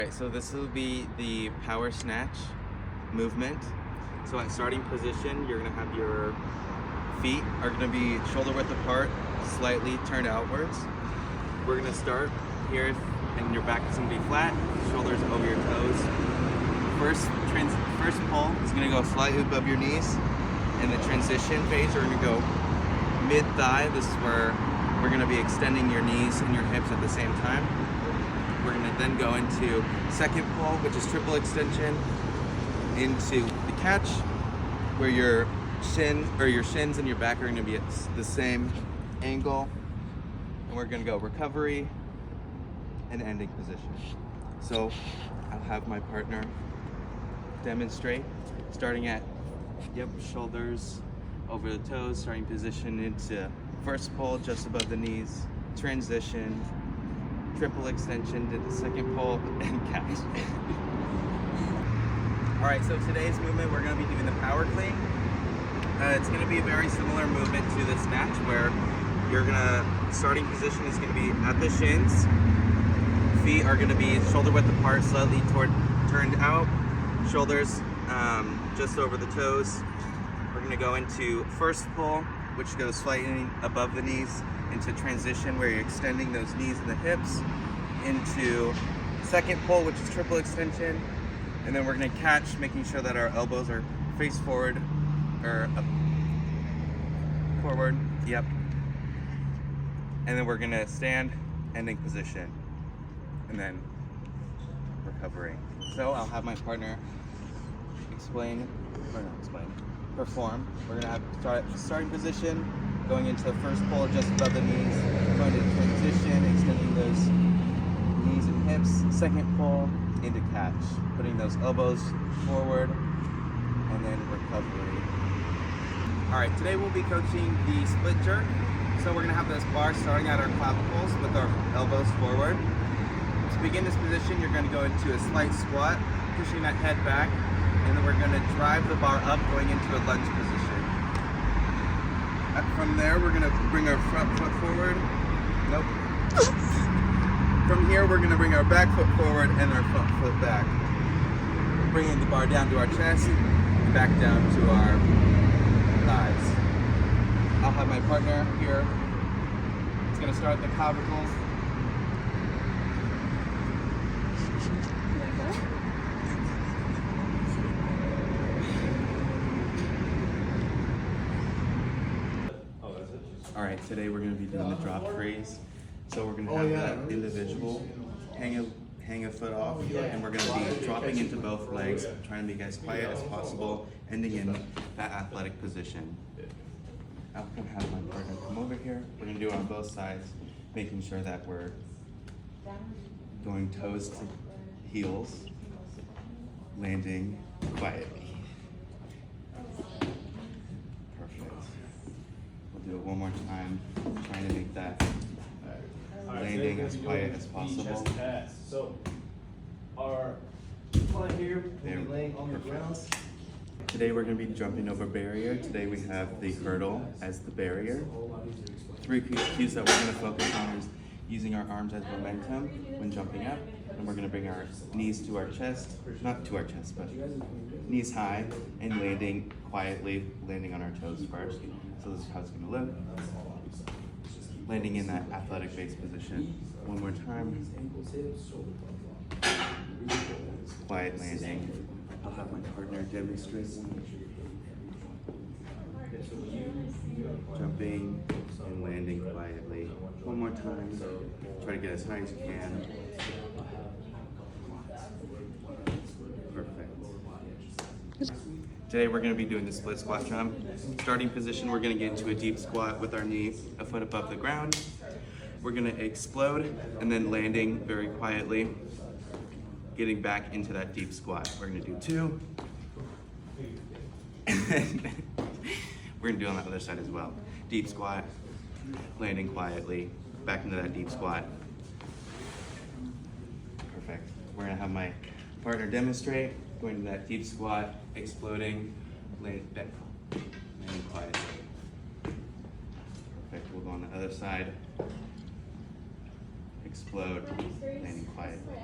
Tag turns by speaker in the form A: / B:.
A: Alright, so this will be the power snatch movement. So at starting position, you're going to have your feet are going to be shoulder width apart, slightly turned outwards. We're going to start here, and your back is going to be flat, shoulders over your toes. First pull is going to go slightly above your knees. In the transition phase, you're going to go mid-thigh. This is where we're going to be extending your knees and your hips at the same time. We're going to then go into second pull, which is triple extension, into the catch, where your shins and your back are going to be at the same angle. And we're going to go recovery and ending position. So I'll have my partner demonstrate, starting at shoulders over the toes, starting position into first pull just above the knees, transition, triple extension to the second pull, and catch. All right, so today's movement, we're going to be doing the power clean. It's going to be a very similar movement to the snatch, where starting position is going to be at the shins. Feet are going to be shoulder width apart, slightly turned out. Shoulders just over the toes. We're going to go into first pull, which goes slightly above the knees, into transition where you're extending those knees and the hips, into second pull, which is triple extension, and then we're going to catch, making sure that our elbows are face forward or up, forward, and then we're going to stand, ending position, and then recovery. So I'll have my partner perform. We're going to have starting position, going into the first pull just above the knees, going to transition, extending those knees and hips, second pull into catch, putting those elbows forward, and then recovery. All right, today we'll be coaching the split jerk. So we're going to have this bar starting at our clavicles with our elbows forward. To begin this position, you're going to go into a slight squat, pushing that head back, and then we're going to drive the bar up, going into a lunge position. From there, we're going to bring our front foot forward. Nope. From here, we're going to bring our back foot forward and our front foot back. Bringing the bar down to our chest and back down to our thighs. I'll have my partner here. It's going to start at the clavicles. All right, today we're going to be doing the drop freeze. So we're going to have that individual hang a foot off, and we're going to be dropping into both legs, trying to be as quiet as possible, ending in that athletic position. I'm going to have my partner come over here. We're going to do it on both sides, making sure that we're going toes to heels, landing quietly. Do it one more time, trying to make that landing as quiet as possible.
B: So our client here will be laying on the ground.
A: Today we're going to be jumping over barrier. Today we have the hurdle as the barrier. 3 cues that we're going to focus on is using our arms as momentum when jumping up, and we're going to bring our knees to our chest, not to our chest, but knees high, and landing quietly, landing on our toes first. So this is how it's going to look. Landing in that athletic base position. One more time. Quiet landing. I'll have my partner demonstrate. Jumping and landing quietly. One more time. Try to get as high as you can. Perfect. Today we're going to be doing the split squat jump. Starting position, we're going to get into a deep squat with our knee a foot above the ground. We're going to explode and then landing very quietly, getting back into that deep squat. We're going to do 2. We're going to do it on the other side as well. Deep squat, landing quietly, back into that deep squat. Perfect. We're going to have my partner demonstrate, going to that deep squat, exploding, landing quietly. Perfect. We'll go on the other side. Explode, landing quietly.